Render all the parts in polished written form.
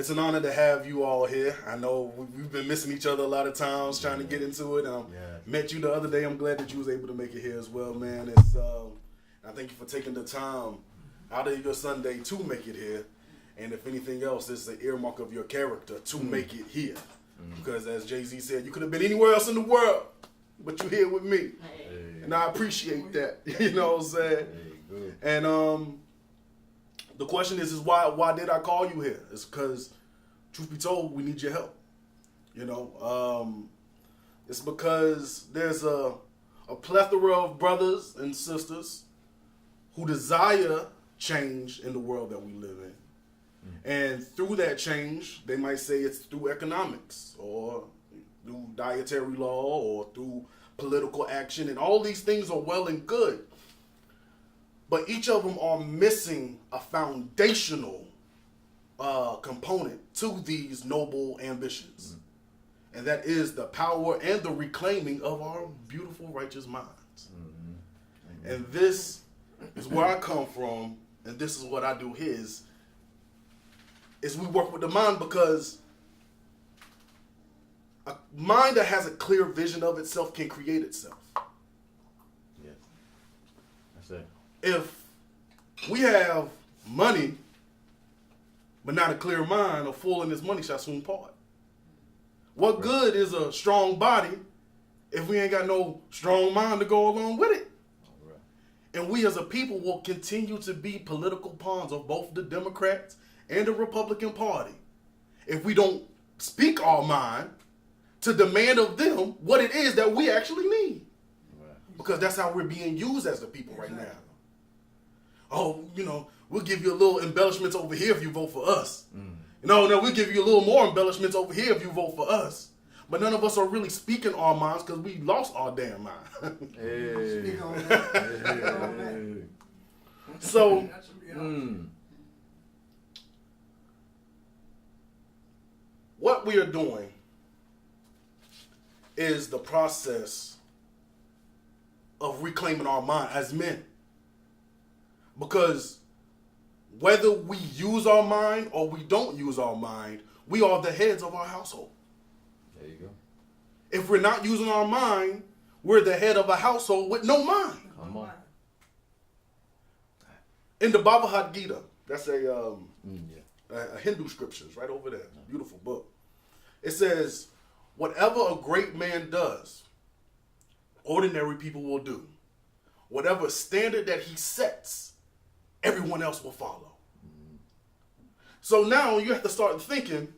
It's an honor to have you all here. I know we've been missing each other a lot of times trying to get into it. Met you the other day. I'm glad that you was able to make it here as well, man. I thank you for taking the time out of your Sunday to make it here. And if anything else, it's the earmark of your character to make it here. Because as Jay-Z said, you could have been anywhere else in the world, but you're here with me. Hey. And I appreciate that. You know what I'm saying? Hey, and the question is why did I call you here? It's because, truth be told, we need your help. You know, it's because there's a plethora of brothers and sisters who desire change in the world that we live in. And through that change, they might say it's through economics or through dietary law or through political action. And all these things are well and good. But each of them are missing a foundational component to these noble ambitions. And that is the power and the reclaiming of our beautiful, righteous minds. And this is where I come from, and this is what I do here is we work with the mind, because a mind that has a clear vision of itself can create itself. Yeah. That's it. If we have money, but not a clear mind, a fool and his money shall soon part. What good is a strong body if we ain't got no strong mind to go along with it? Right. And we as a people will continue to be political pawns of both the Democrats and the Republican Party if we don't speak our mind to demand of them what it is that we actually need. Right. Because that's how we're being used as the people right now. Oh, you know, we'll give you a little embellishments over here if you vote for us. No, we'll give you a little more embellishments over here if you vote for us. But none of us are really speaking our minds because we lost our damn mind. Hey. So, what we are doing is the process of reclaiming our mind as men. Because whether we use our mind or we don't use our mind, we are the heads of our household. There you go. If we're not using our mind, we're the head of a household with no mind. Come on. In the Bhagavad Gita, that's a Hindu scriptures right over there. Beautiful book. It says, whatever a great man does, ordinary people will do. Whatever standard that he sets, everyone else will follow. So now you have to start thinking,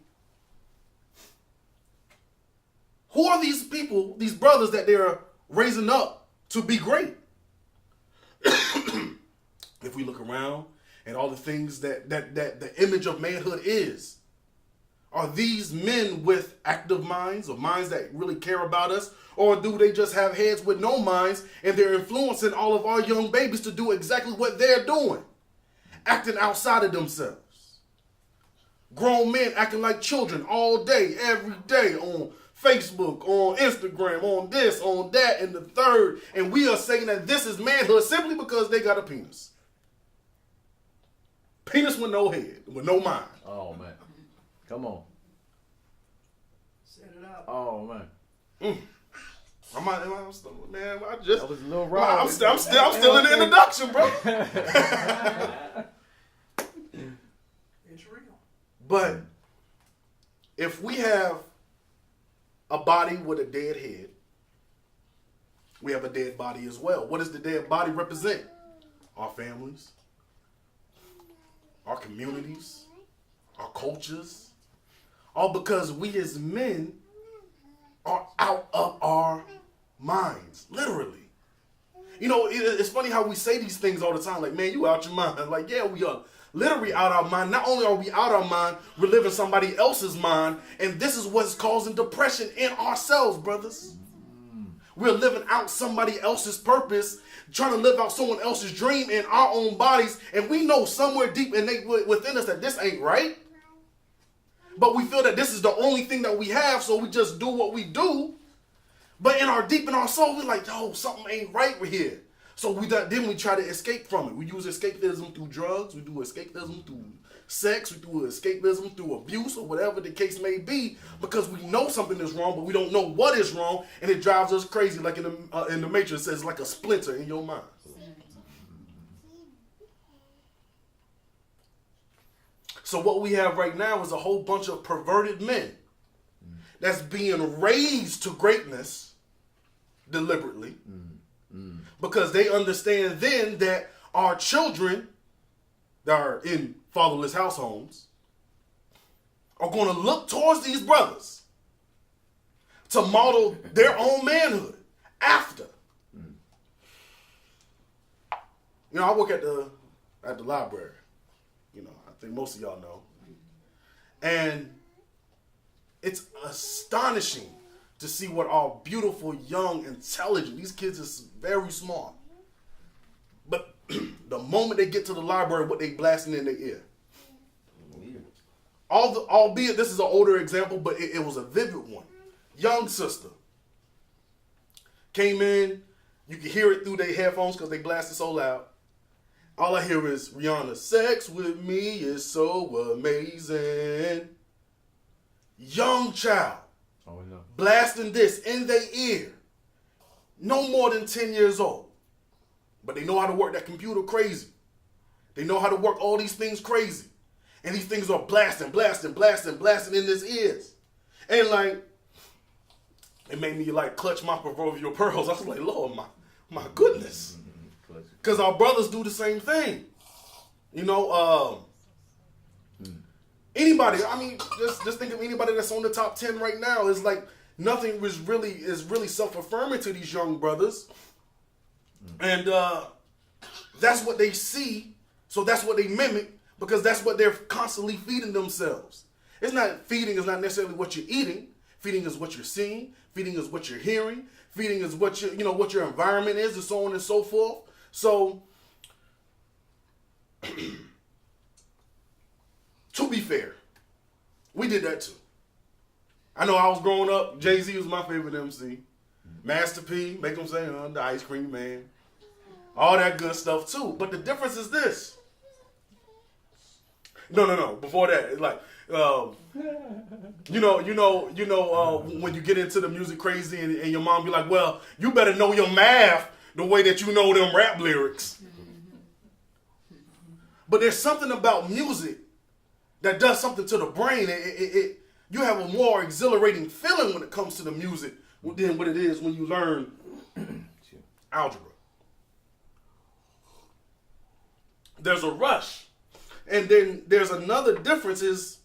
who are these people, these brothers that they're raising up to be great? If we look around and all the things that the image of manhood is, are these men with active minds or minds that really care about us? Or do they just have heads with no minds and they're influencing all of our young babies to do exactly what they're doing? Acting outside of themselves. Grown men acting like children all day, every day on Facebook, on Instagram, on this, on that, and the third. And we are saying that this is manhood simply because they got a penis. Penis with no head, with no mind. Oh, man. Come on. Set it up. Oh, man. I'm still, man, I just... That was a little raw. I'm still in the introduction, bro. It's real. But if we have a body with a dead head, we have a dead body as well. What does the dead body represent? Our families, our communities, our cultures. All because we as men are out of our minds, literally. You know, it's funny how we say these things all the time, like, man, you out your mind. Like, yeah, we are literally out our mind. Not only are we out our mind, we're living somebody else's mind, and this is what's causing depression in ourselves, brothers. We're living out somebody else's purpose, trying to live out someone else's dream in our own bodies, and we know somewhere deep within us that this ain't right. But we feel that this is the only thing that we have, so we just do what we do. But in our soul, we're like, yo, something ain't right here. So then we try to escape from it. We use escapism through drugs. We do escapism through sex. We do escapism through abuse or whatever the case may be, because we know something is wrong, but we don't know what is wrong, and it drives us crazy. Like in the Matrix, it says like a splinter in your mind. So what we have right now is a whole bunch of perverted men that's being raised to greatness deliberately, because they understand then that our children that are in fatherless households are going to look towards these brothers to model their own manhood after. You know, I work at the library. You know, I think most of y'all know. And it's astonishing to see what all beautiful, young, intelligent, these kids is very smart. But the moment they get to the library, what they blasting in their ear. Albeit this is an older example, but it was a vivid one. Young sister came in, you could hear it through their headphones because they blasted so loud. All I hear is Rihanna, sex with me is so amazing. Young child, blasting this in their ear. No more than 10 years old. But they know how to work that computer crazy. They know how to work all these things crazy. And these things are blasting in his ears. And like, it made me like clutch my proverbial pearls. I was like, Lord, my goodness. Because our brothers do the same thing. You know, anybody, I mean, just think of anybody that's on the top 10 right now. It's like nothing is really self-affirming to these young brothers. And that's what they see. So that's what they mimic, because that's what they're constantly feeding themselves. Feeding is not necessarily what you're eating. Feeding is what you're seeing. Feeding is what you're hearing. Feeding is what what your environment is, and so on and so forth. So, to be fair, we did that too. I know I was growing up, Jay-Z was my favorite MC. Master P, make him say, the Ice Cream Man. All that good stuff too. But the difference is this. No. Before that, it's like, when you get into the music crazy and your mom be like, well, you better know your math the way that you know them rap lyrics. But there's something about music that does something to the brain. You have a more exhilarating feeling when it comes to the music than what it is when you learn algebra. There's a rush. And then there's another difference is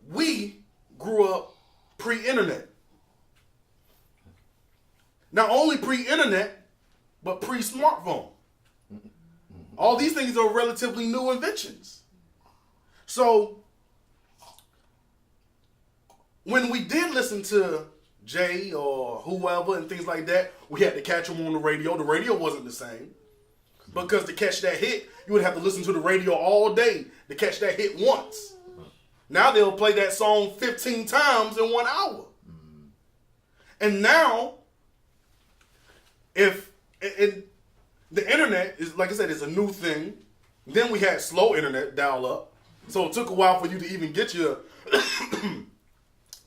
we grew up pre-internet. Not only pre-internet, but pre-smartphone. All these things are relatively new inventions. So, when we did listen to Jay or whoever and things like that, we had to catch them on the radio. The radio wasn't the same. Because to catch that hit, you would have to listen to the radio all day to catch that hit once. Now they'll play that song 15 times in 1 hour. And now, if the internet is, like I said, is a new thing. Then we had slow internet dial up. So it took a while for you to even get your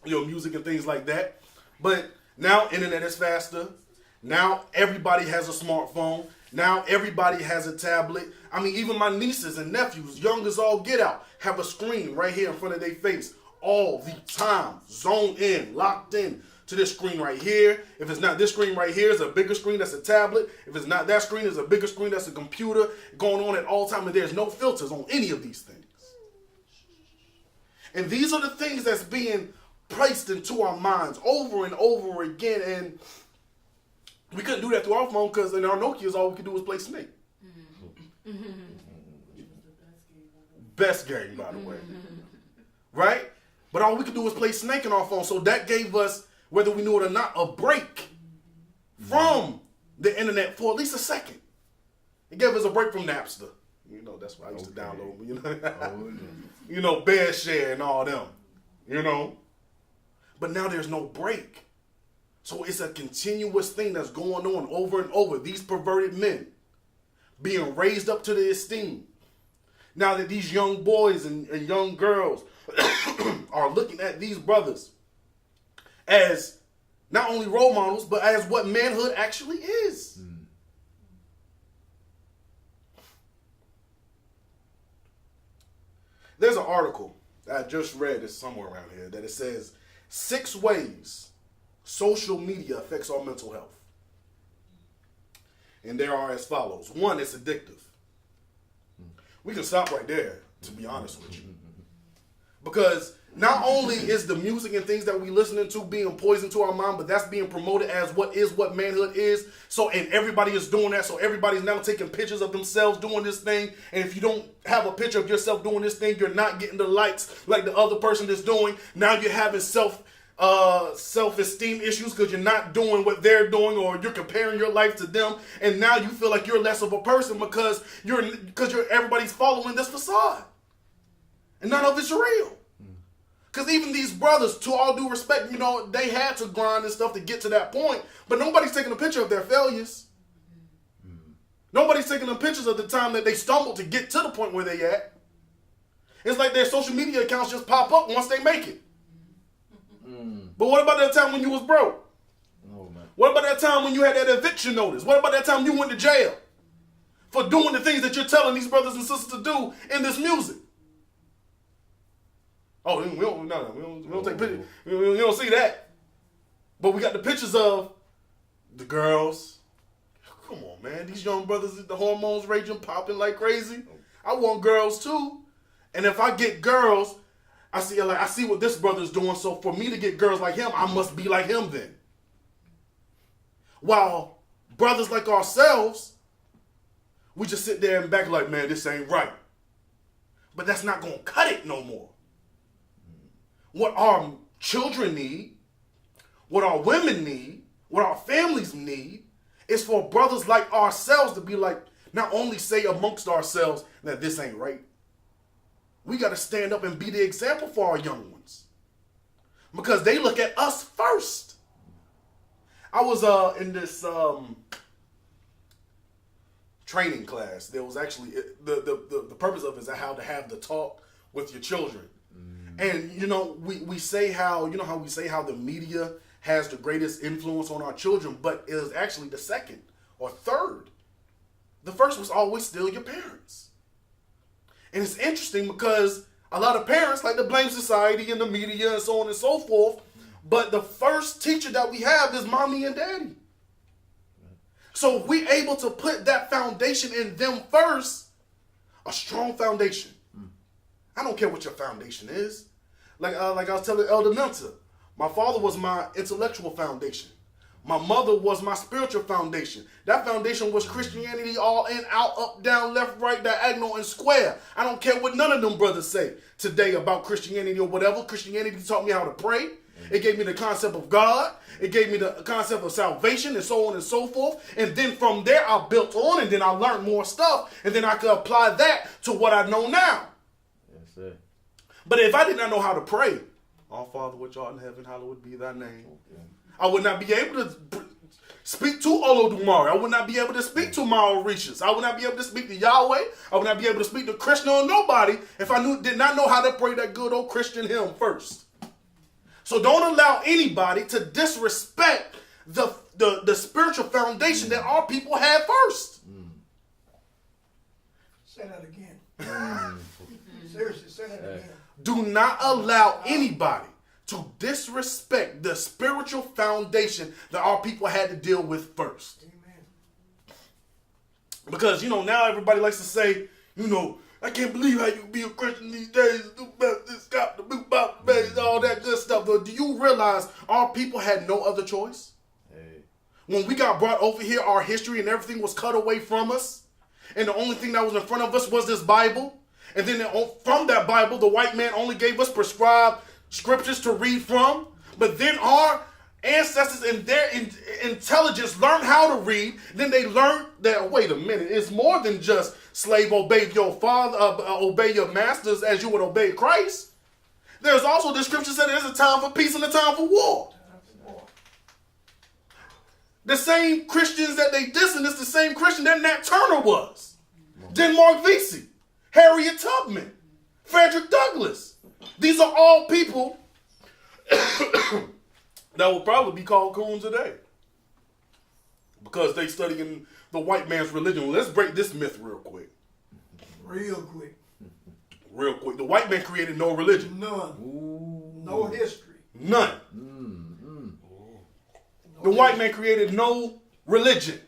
music and things like that. But now internet is faster. Now everybody has a smartphone. Now everybody has a tablet. I mean, even my nieces and nephews, young as all get out, have a screen right here in front of their face all the time. Zoned in, locked in to this screen right here. If it's not this screen right here, it's a bigger screen that's a tablet. If it's not that screen, it's a bigger screen that's a computer going on at all time. And there's no filters on any of these things. And these are the things that's being placed into our minds over and over again. And we couldn't do that through our phone because in our Nokias, all we could do was play Snake. Best game, by the way. Right? But all we could do was play Snake in our phone. So that gave us, whether we knew it or not, a break from the internet for at least a second. It gave us a break from Napster. You know, that's why I used to download, you know, Bear Share and all them, you know. But now there's no break. So it's a continuous thing that's going on over and over. These perverted men being raised up to the esteem. Now that these young boys and young girls are looking at these brothers as not only role models, but as what manhood actually is. There's an article that I just read, it's somewhere around here, that it says 6 ways social media affects our mental health. And there are as follows. 1, it's addictive. We can stop right there, to be honest with you. Because not only is the music and things that we listening to being poison to our mind, but that's being promoted as what manhood is. So, and everybody is doing that. So everybody's now taking pictures of themselves doing this thing. And if you don't have a picture of yourself doing this thing, you're not getting the likes like the other person is doing. Now you're having self-esteem issues because you're not doing what they're doing, or you're comparing your life to them, and now you feel like you're less of a person because everybody's following this facade, and none of it's real. Because even these brothers, to all due respect, they had to grind and stuff to get to that point, but nobody's taking a picture of their failures. Nobody's taking the pictures of the time that they stumbled to get to the point where they at. It's like their social media accounts just pop up once they make it. But what about that time when you was broke? Oh, man. What about that time when you had that eviction notice? What about that time you went to jail for doing the things that you're telling these brothers and sisters to do in this music? Oh, we don't take pictures. We don't see that. But we got the pictures of the girls. Come on, man. These young brothers, the hormones raging, popping like crazy. I want girls too. And if I get girls, I see what this brother's doing, so for me to get girls like him, I must be like him then. While brothers like ourselves, we just sit there and back like, man, this ain't right. But that's not going to cut it no more. What our children need, what our women need, what our families need, is for brothers like ourselves to be like, not only say amongst ourselves that this ain't right, we got to stand up and be the example for our young ones. Because they look at us first. I was in this training class. There was actually, the purpose of it is how to have the talk with your children. And, we say how we say how the media has the greatest influence on our children, but it is actually the second or third. The first was always still your parents. And it's interesting because a lot of parents like to blame society and the media and so on and so forth. But the first teacher that we have is mommy and daddy. So if we're able to put that foundation in them first, a strong foundation. I don't care what your foundation is. Like I was telling Elder Mentor, my father was my intellectual foundation. My mother was my spiritual foundation. That foundation was Christianity all in, out, up, down, left, right, diagonal, and square. I don't care what none of them brothers say today about Christianity or whatever. Christianity taught me how to pray. It gave me the concept of God. It gave me the concept of salvation and so on and so forth. And then from there, I built on, and then I learned more stuff. And then I could apply that to what I know now. Yes, sir. But if I did not know how to pray, Our Father which art in heaven, hallowed be thy name. Okay. I would not be able to speak to Olodumare. I would not be able to speak to Mauritius. I would not be able to speak to Yahweh. I would not be able to speak to Krishna or nobody if I did not know how to pray that good old Christian hymn first. So don't allow anybody to disrespect the spiritual foundation that our people had first. Say that again. Seriously, say that again. Do not allow anybody to disrespect the spiritual foundation that our people had to deal with first. Amen. Because, now everybody likes to say, I can't believe how you be a Christian these days, all that good stuff. But do you realize our people had no other choice? Hey. When we got brought over here, our history and everything was cut away from us. And the only thing that was in front of us was this Bible. And then from that Bible, the white man only gave us prescribed scriptures to read from. But then our ancestors in their intelligence learned how to read. Then they learned that, wait a minute, it's more than just slave obey your father, obey your masters as you would obey Christ. There's also the scripture said there's a time for peace and a time for war. The same Christians that they dissing is the same Christian that Nat Turner was. Denmark Vesey, Harriet Tubman, Frederick Douglass. These are all people that will probably be called coons today because they studying the white man's religion. Let's break this myth real quick. Real quick. Real quick. The white man created no religion. None. Ooh. No history. None. The white man created no religion.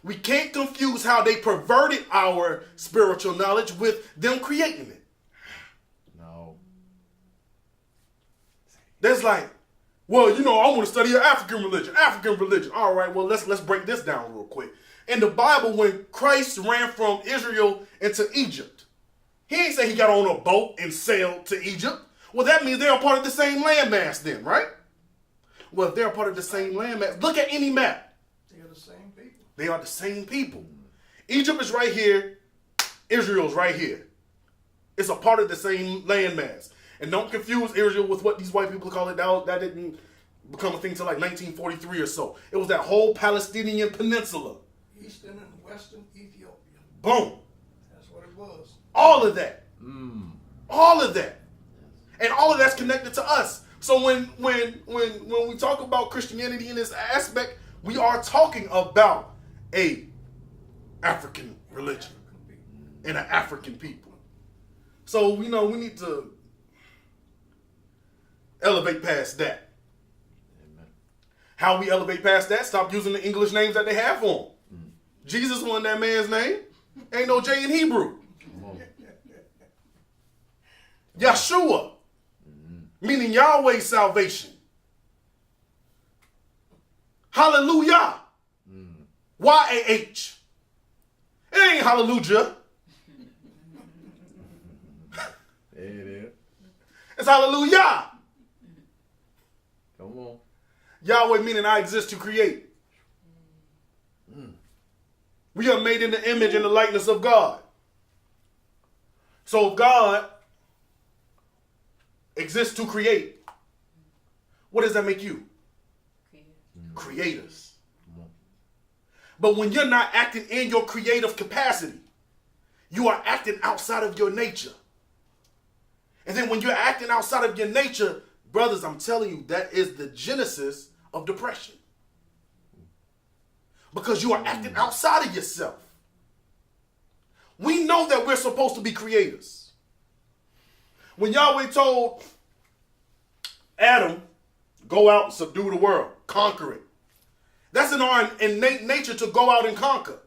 We can't confuse how they perverted our spiritual knowledge with them creating it. No. There's like, well, you know, I want to study African religion. African religion. All right, well, let's break this down real quick. In the Bible, when Christ ran from Israel into Egypt, he ain't say he got on a boat and sailed to Egypt. Well, that means they're a part of the same landmass then, right? Well, if they're a part of the same landmass, look at any map. They're the same people. They are the same people. Egypt is right here. Israel's right here. It's a part of the same landmass. And don't confuse Israel with what these white people call it. That didn't become a thing until like 1943 or so. It was that whole Palestinian peninsula. Eastern and Western Ethiopia. Boom. That's what it was. All of that. All of that. And all of that's connected to us. So when we talk about Christianity in this aspect, we are talking about a African religion and an African people. So, you know, we need to elevate past that. Amen. How we elevate past that? Stop using the English names that they have for him. Jesus wasn't that man's name. Ain't no J in Hebrew. Yeshua, meaning Yahweh's salvation. Hallelujah. Y-A-H. It ain't hallelujah. It is. It's hallelujah. Come on. Yahweh meaning I exist to create. We are made in the image and the likeness of God. So God exists to create. What does that make you? Creators. But when you're not acting in your creative capacity, you are acting outside of your nature. And then when you're acting outside of your nature, brothers, I'm telling you, that is the genesis of depression. Because you are acting outside of yourself. We know that we're supposed to be creators. When Yahweh told Adam, go out and subdue the world, conquer it. That's in our innate nature to go out and conquer.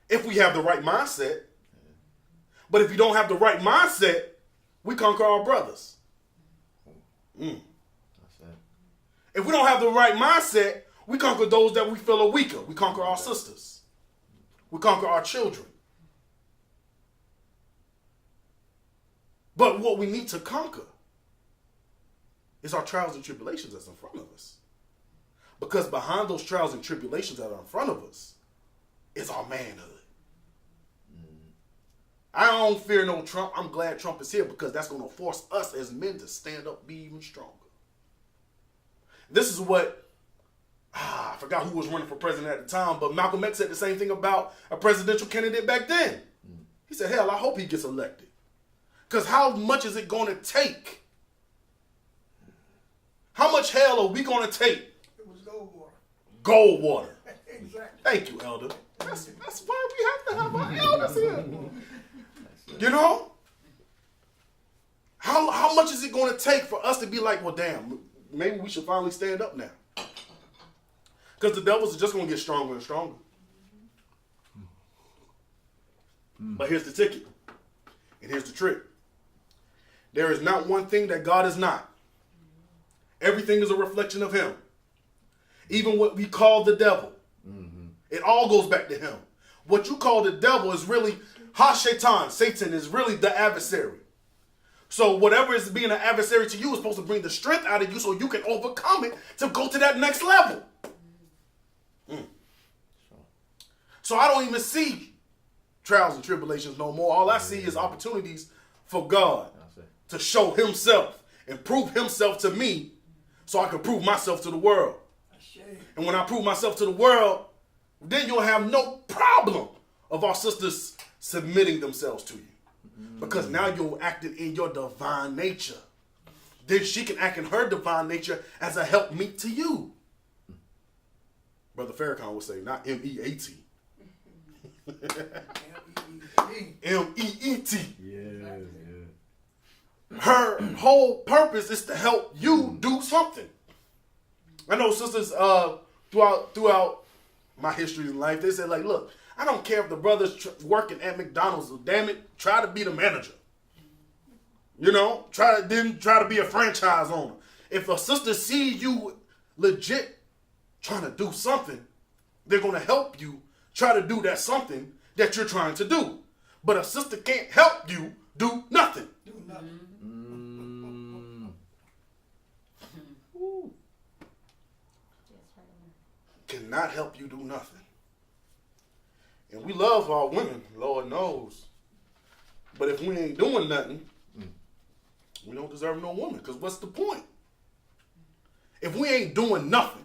If we have the right mindset. But if you don't have the right mindset, we conquer our brothers. That's it. If we don't have the right mindset, we conquer those that we feel are weaker. We conquer our sisters. We conquer our children. But what we need to conquer is our trials and tribulations that's in front of us. Because behind those trials and tribulations that are in front of us is our manhood. I don't fear no Trump. I'm glad Trump is here because that's going to force us as men to stand up, be even stronger. This is what, I forgot who was running for president at the time, but Malcolm X said the same thing about a presidential candidate back then. He said, hell, I hope he gets elected. Because how much is it going to take? How much hell are we going to take? It was gold water. Gold water. Exactly. Thank you, Elder. That's why we have to have our elders here. You know? How much is it going to take for us to be like, well, damn, maybe we should finally stand up now? Because the devils are just going to get stronger and stronger. But here's the ticket. And here's the trick. There is not one thing that God is not. Everything is a reflection of him. Even what we call the devil. It all goes back to him. What you call the devil is really Ha-Shaitan. Satan is really the adversary. So whatever is being an adversary to you is supposed to bring the strength out of you so you can overcome it to go to that next level. So I don't even see trials and tribulations no more. All I see is opportunities for God to show himself and prove himself to me so I can prove myself to the world. And when I prove myself to the world, then you'll have no problem of our sisters submitting themselves to you. Because now you're acting in your divine nature. Then she can act in her divine nature as a helpmeet to you. Brother Farrakhan would say, not M-E-A-T. M-E-E-T. Yeah. Her whole purpose is to help you do something. I know sisters throughout my history in life, they said, like, look, I don't care if the brother's working at McDonald's, so damn it, try to be the manager. You know, try to be a franchise owner. If a sister sees you legit trying to do something, they're going to help you try to do that something that you're trying to do. But a sister can't help you do nothing. Do nothing. Cannot help you do nothing. And we love our women, Lord knows. But if we ain't doing nothing, we don't deserve no woman. Because what's the point? If we ain't doing nothing,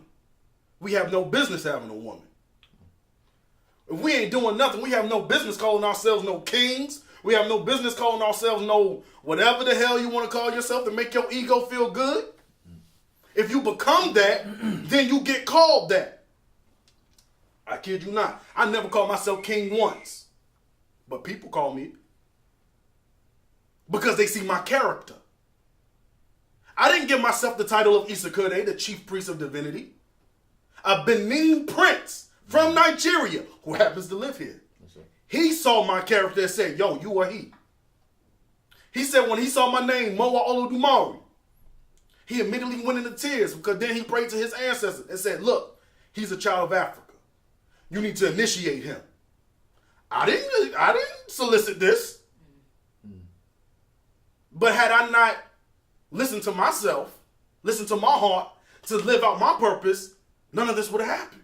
we have no business having a woman. If we ain't doing nothing, we have no business calling ourselves no kings. We have no business calling ourselves no whatever the hell you want to call yourself to make your ego feel good. If you become that, then you get called that. I kid you not. I never called myself king once. But people call me because they see my character. I didn't give myself the title of Isakure, the chief priest of divinity. A Benin prince from Nigeria who happens to live here. He saw my character and said, yo, you are he. He said when he saw my name, Mowa Olodumare, he immediately went into tears because then he prayed to his ancestors and said, look, he's a child of Africa. You need to initiate him. I didn't solicit this. But had I not listened to myself, listened to my heart to live out my purpose, none of this would have happened.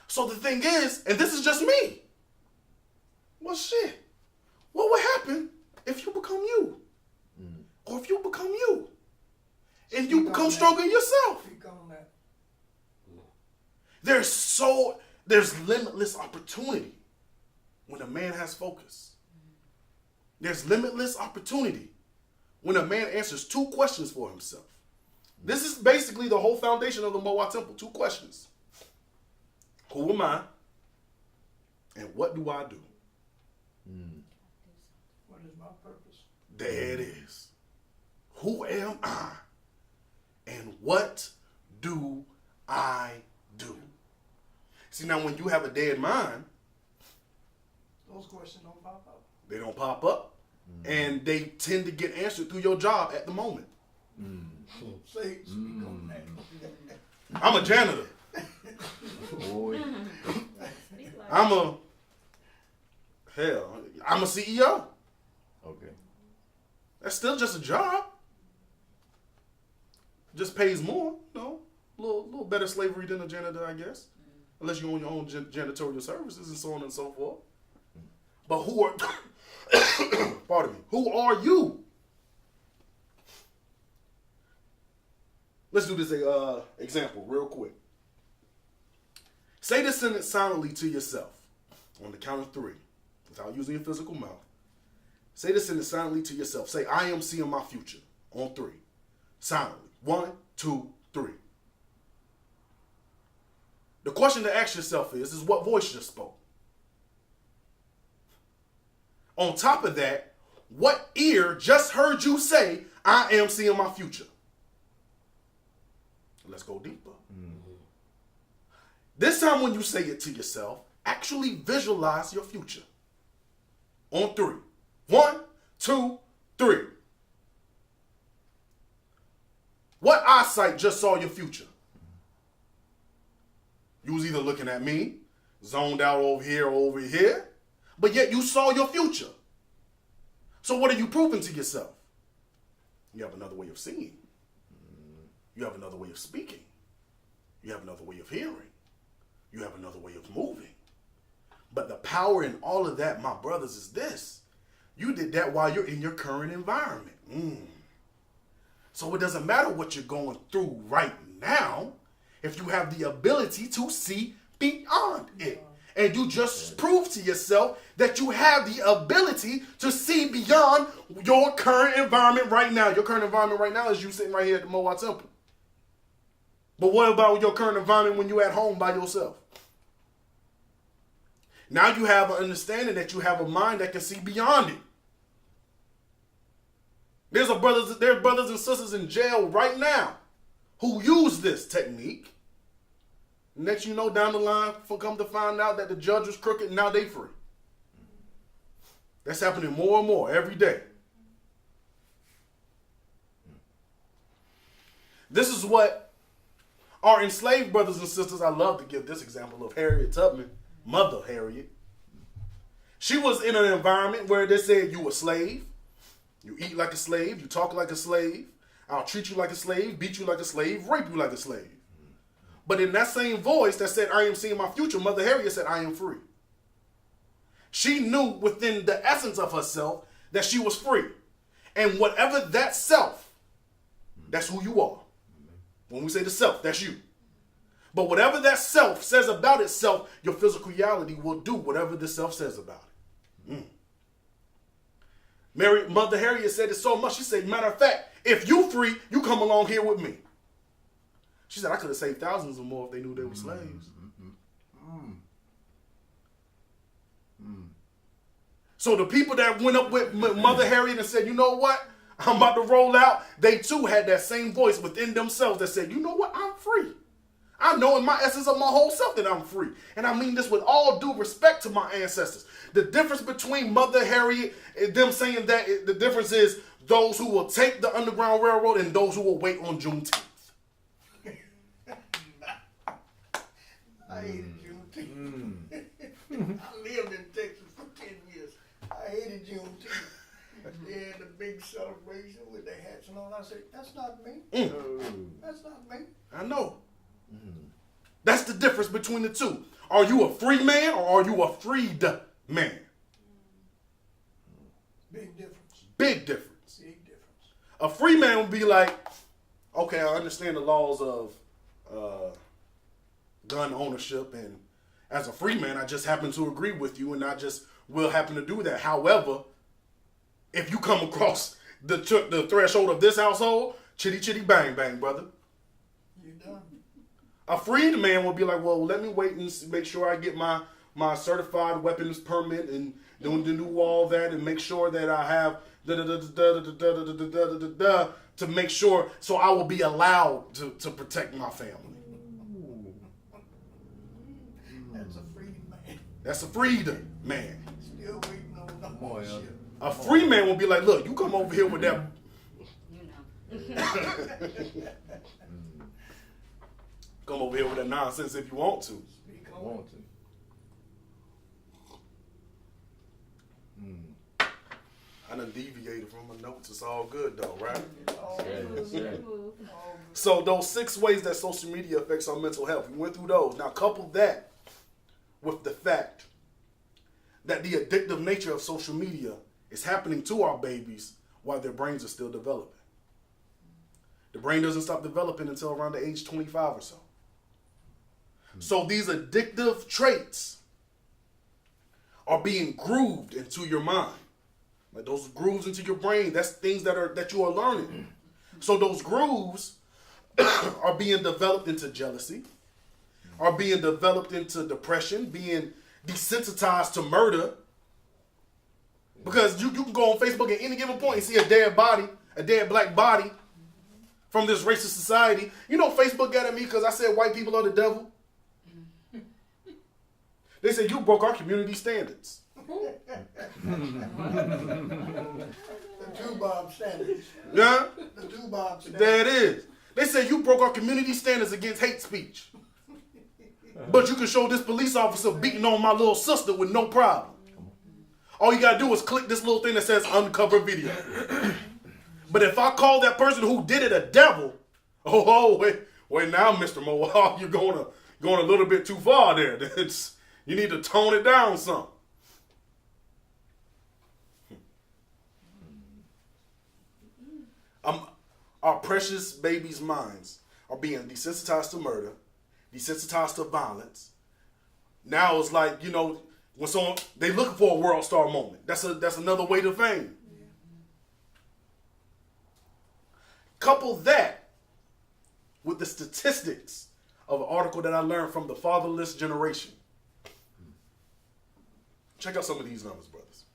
So the thing is, and this is just me. Well, shit. What would happen if you become you? Or if you become you? And you become stronger in yourself? There's limitless opportunity when a man has focus. There's limitless opportunity when a man answers 2 questions for himself. This is basically the whole foundation of the Mowa temple. 2 questions. Who am I? And what do I do? What is my purpose? There it is. Who am I? And what do I do? See, now when you have a dead mind, Those questions don't pop up. they don't pop up. And they tend to get answered through your job at the moment. Say, speak on that. I'm a janitor. Boy. I'm a CEO. Okay. That's still just a job. Just pays more, you know. A little better slavery than a janitor, I guess. Unless you own your own janitorial services and so on and so forth. But who are, pardon me, who are you? Let's do this example real quick. Say this sentence silently to yourself on the count of 3, without using your physical mouth. Say this sentence silently to yourself. Say, I am seeing my future on 3. Silently. 1, 2, 3. The question to ask yourself is what voice just spoke? On top of that, what ear just heard you say, I am seeing my future? Let's go deeper. This time when you say it to yourself, actually visualize your future. On 3. 1, 2, 3. What eyesight just saw your future? You was either looking at me, zoned out over here or over here, but yet you saw your future. So what are you proving to yourself? You have another way of seeing. You have another way of speaking. You have another way of hearing. You have another way of moving. But the power in all of that, my brothers, is this. You did that while you're in your current environment. So it doesn't matter what you're going through right now. if you have the ability to see beyond it. And you just prove to yourself that you have the ability to see beyond your current environment right now. Your current environment right now is you sitting right here at the Mowa Temple. But what about your current environment when you're at home by yourself? Now you have an understanding that you have a mind that can see beyond it. There's brothers and sisters in jail right now who use this technique. Next you know, down the line, come to find out that the judge was crooked and now they free. That's happening more and more every day. This is what our enslaved brothers and sisters, I love to give this example of Harriet Tubman, Mother Harriet. She was in an environment where they said you a slave, you eat like a slave, you talk like a slave, I'll treat you like a slave, beat you like a slave, rape you like a slave. But in that same voice that said, I am seeing my future, Mother Harriet said, I am free. She knew within the essence of herself that she was free. And whatever that self, that's who you are. When we say the self, that's you. But whatever that self says about itself, your physical reality will do whatever the self says about it. Mother Harriet said it so much, she said, matter of fact, if you free, you come along here with me. She said, I could have saved thousands or more if they knew they were slaves. So the people that went up with Mother Harriet and said, you know what? I'm about to roll out. They too had that same voice within themselves that said, you know what? I'm free. I know in my essence of my whole self that I'm free. And I mean this with all due respect to my ancestors. The difference between Mother Harriet and them saying that, the difference is those who will take the Underground Railroad and those who will wait on Juneteenth. I hated Juneteenth. I lived in Texas for 10 years. I hated Juneteenth. They had the big celebration with the hats and all. I said, that's not me. That's not me. I know. That's the difference between the two. Are you a free man or are you a freed man? Big difference. Big difference. Big difference. A free man would be like, okay, I understand the laws of gun ownership, and as a free man, I just happen to agree with you, and I just will happen to do that. However, if you come across the threshold of this household, chitty chitty bang bang, brother. You done. A freed man would be like, well, let me wait and make sure I get my certified weapons permit and do all that and make sure that I have to make sure so I will be allowed to protect my family. That's a freed man. That's a freed man. Still waiting on the Boy, ship. A free man will be like, look, you come over here with that. Come over here with that nonsense if you want to. Speak I on want to. I done deviated from my notes. It's all good though, right? it. All Yes, good. yes. All good. So those 6 ways that social media affects our mental health, we went through those. Now couple that with the fact that the addictive nature of social media is happening to our babies while their brains are still developing. The brain doesn't stop developing until around the age 25 or so. So these addictive traits are being grooved into your mind. Like those grooves into your brain, that's things that you are learning. So those grooves are being developed into jealousy, are being developed into depression, being desensitized to murder. Because you can go on Facebook at any given point and see a dead body, a dead black body from this racist society. You know Facebook got at me because I said white people are the devil. They said you broke our community standards. The two Bob standards. Yeah? The two Bob standards. There it is. They said you broke our community standards against hate speech. But you can show this police officer beating on my little sister with no problem. All you gotta do is click this little thing that says uncover video. But if I call that person who did it a devil, wait now, Mr. Mowa, you're going a little bit too far there. You need to tone it down some. Our precious babies' minds are being desensitized to murder, desensitized to violence. Now it's like, when someone, they looking for a world star moment. That's another way to fame. Couple that with the statistics of an article that I learned from the fatherless generation. Check out some of these numbers, brothers.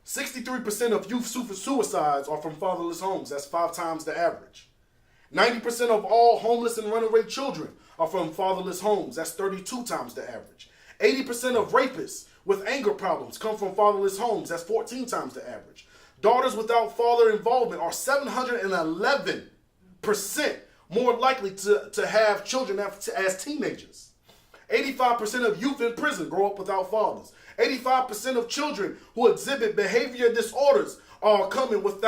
63% of youth suicides are from fatherless homes. That's 5 times the average. 90% of all homeless and runaway children are from fatherless homes. That's 32 times the average. 80% of rapists with anger problems come from fatherless homes. That's 14 times the average. Daughters without father involvement are 711% more likely to have children as teenagers. 85% of youth in prison grow up without fathers. 85% of children who exhibit behavior disorders are coming from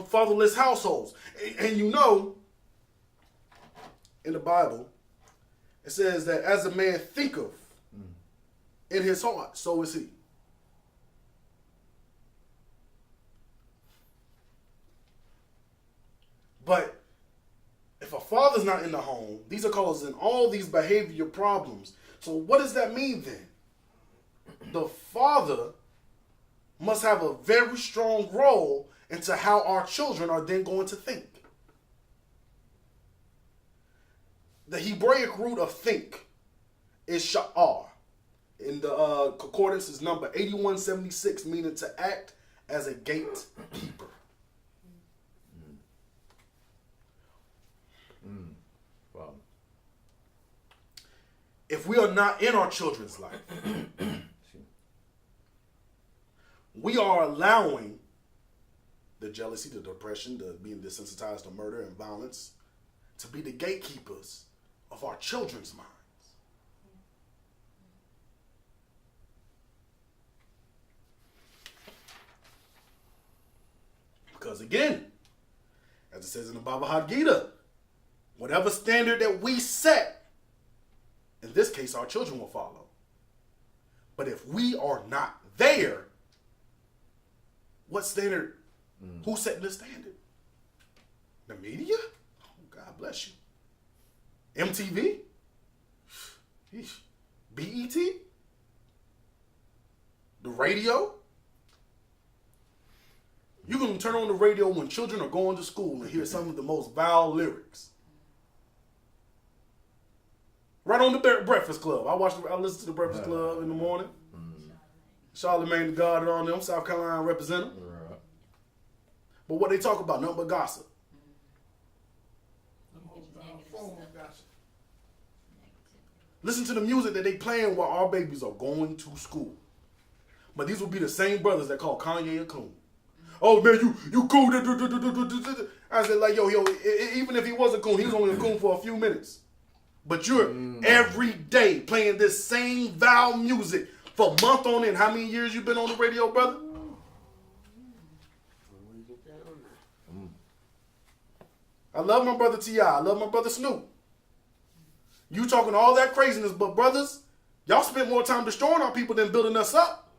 fatherless households. And in the Bible, it says that as a man thinketh in his heart, so is he. But if a father's not in the home, these are causing all these behavior problems. So what does that mean then? The father must have a very strong role into how our children are then going to think. The Hebraic root of think is sha'ar. In the concordance is number 8176, meaning to act as a gatekeeper. Wow. If we are not in our children's life, we are allowing the jealousy, the depression, the being desensitized to murder and violence to be the gatekeepers of our children's minds. Because again, as it says in the Bhagavad Gita, whatever standard that we set, in this case, our children will follow. But if we are not there, what standard? Who's setting the standard? The media? Oh, God bless you. MTV? BET? The radio? You can turn on the radio when children are going to school and hear some of the most vile lyrics. Right on the Breakfast Club. I listen to the Breakfast Club in the morning. Charlamagne the God and all them, South Carolina representative. Right. But what they talk about, nothing but gossip. Listen to the music that they playing while our babies are going to school. But these will be the same brothers that call Kanye a coon. Oh man, you cool. I said like, yo, even if he was a coon, he was only a coon for a few minutes. But you're every day playing this same vile music for a month on end. How many years you been on the radio, brother? I love my brother T.I. I love my brother Snoop. You talking all that craziness, but brothers, y'all spent more time destroying our people than building us up.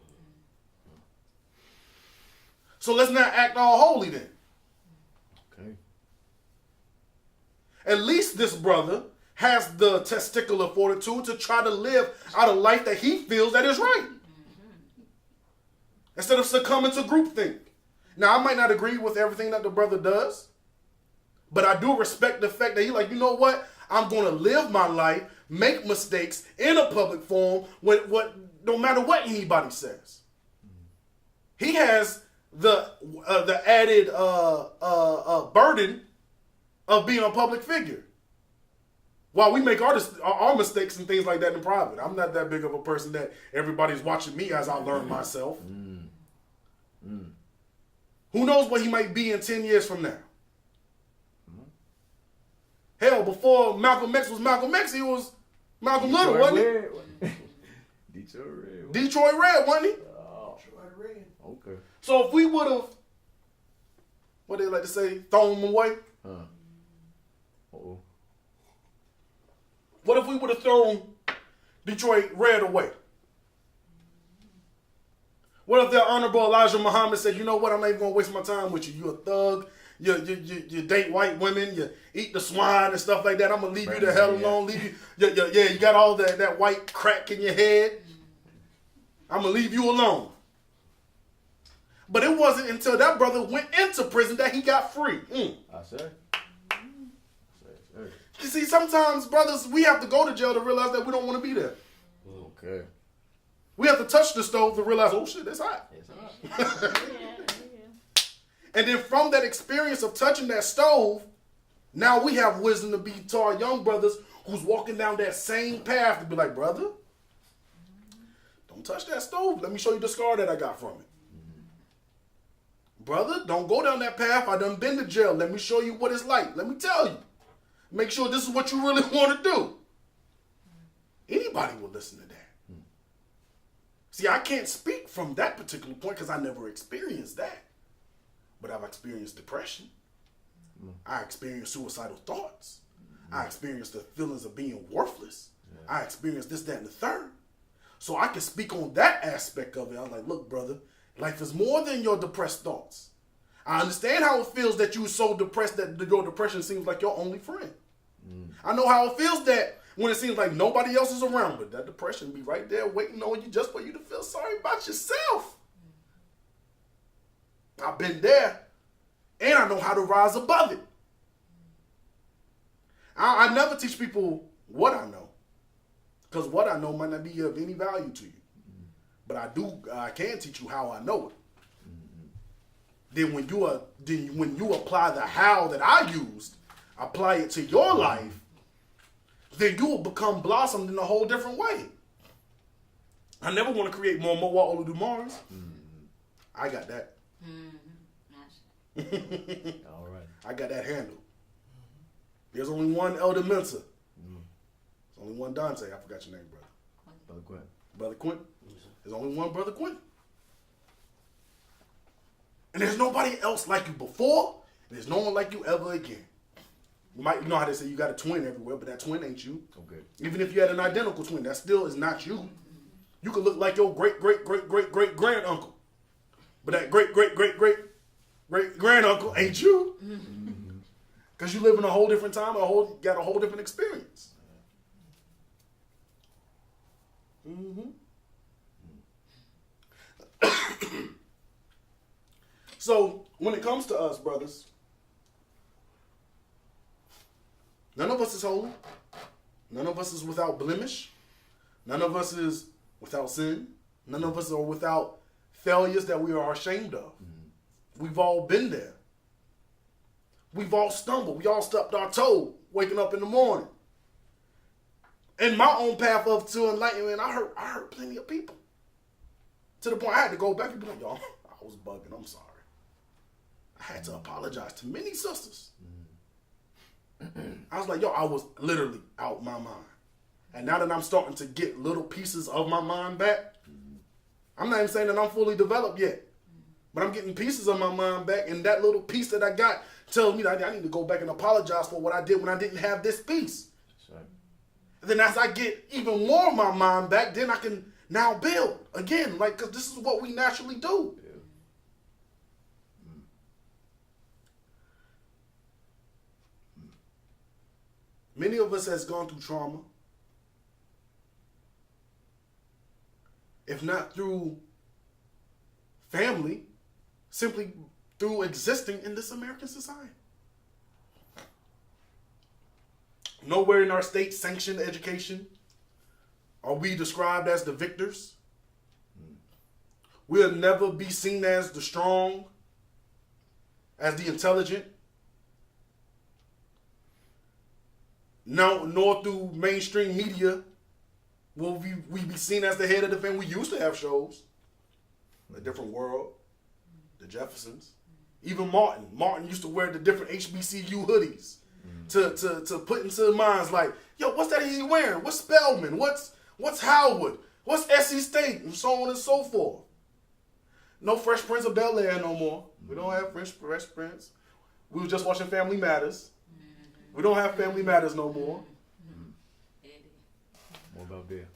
So let's not act all holy then. Okay. At least this brother has the testicular fortitude to try to live out a life that he feels that is right. Instead of succumbing to groupthink. Now, I might not agree with everything that the brother does, but I do respect the fact that he's like, you know what? I'm going to live my life, make mistakes in a public forum, no matter what anybody says. He has the added burden of being a public figure. While we make our mistakes and things like that in private. I'm not that big of a person that everybody's watching me as I learn myself. Who knows what he might be in 10 years from now? Hell, before Malcolm X was Malcolm X, he was Malcolm Little, wasn't he? Detroit Red. Detroit Red, wasn't he? Detroit Red. Okay. So if we would have, what they like to say, thrown him away? Uh-oh. What if we would have thrown Detroit Red away? What if the Honorable Elijah Muhammad said, you know what, I'm not even going to waste my time with you. You're a thug. you date white women, you eat the swine and stuff like that. I'm gonna leave you the hell alone. Leave you, you got all that white crack in your head. I'm gonna leave you alone. But it wasn't until that brother went into prison that he got free. I say. You see, sometimes, brothers, we have to go to jail to realize that we don't want to be there. Okay. We have to touch the stove to realize, oh shit, it's hot. It's hot. And then from that experience of touching that stove, now we have wisdom to be to our young brothers who's walking down that same path to be like, brother, don't touch that stove. Let me show you the scar that I got from it. Brother, don't go down that path. I done been to jail. Let me show you what it's like. Let me tell you. Make sure this is what you really want to do. Anybody will listen to that. See, I can't speak from that particular point because I never experienced that. But I've experienced depression. I experienced suicidal thoughts. I experienced the feelings of being worthless. I experienced this, that, and the third. So I can speak on that aspect of it. I'm like, look, brother, life is more than your depressed thoughts. I understand how it feels that you're so depressed that your depression seems like your only friend. I know how it feels that when it seems like nobody else is around, but that depression be right there waiting on you just for you to feel sorry about yourself. I've been there, and I know how to rise above it. I never teach people what I know, because what I know might not be of any value to you. But I can teach you how I know it. Then when you apply the how that I used, apply it to your life, then you will become blossomed in a whole different way. I never want to create more Mowa Oludumares. I got that. All right. I got that handle. There's only one Elder Mensa. There's only one Dante. I forgot your name, brother. Brother Quinn. Brother Quinn. There's only one Brother Quinn. And there's nobody else like you before, and there's no one like you ever again. You know how they say you got a twin everywhere, but that twin ain't you. Okay. Even if you had an identical twin, that still is not you. You could look like your great-great-great-great-great-granduncle, but that great-great-great-great-great-granduncle ain't you. Because you live in a whole different time, got a whole different experience. So, when it comes to us, brothers, none of us is holy. None of us is without blemish. None of us is without sin. None of us are without failures that we are ashamed of. We've all been there. We've all stumbled. We all stubbed our toe waking up in the morning. In my own path to enlightenment, I hurt plenty of people. To the point I had to go back and be like, y'all, I was bugging. I'm sorry. I had to apologize to many sisters. I was like, yo, I was literally out my mind. And now that I'm starting to get little pieces of my mind back, I'm not even saying that I'm fully developed yet. But I'm getting pieces of my mind back, and that little piece that I got tells me that I need to go back and apologize for what I did when I didn't have this piece. Right. And then as I get even more of my mind back, then I can now build again, like, because this is what we naturally do. Yeah. Many of us has gone through trauma. If not through family, simply through existing in this American society. Nowhere in our state-sanctioned education are we described as the victors. We'll never be seen as the strong, as the intelligent. No, nor through mainstream media will we be seen as the head of the family. We used to have shows. A Different World, the Jeffersons, even Martin. Martin used to wear the different HBCU hoodies to put into the minds like, yo, what's that he's wearing? What's Spelman? What's Howard? What's SC State? And so on and so forth. No Fresh Prince of Bel-Air no more. We don't have Fresh Prince. We were just watching Family Matters. We don't have Family Matters no more. What about beer?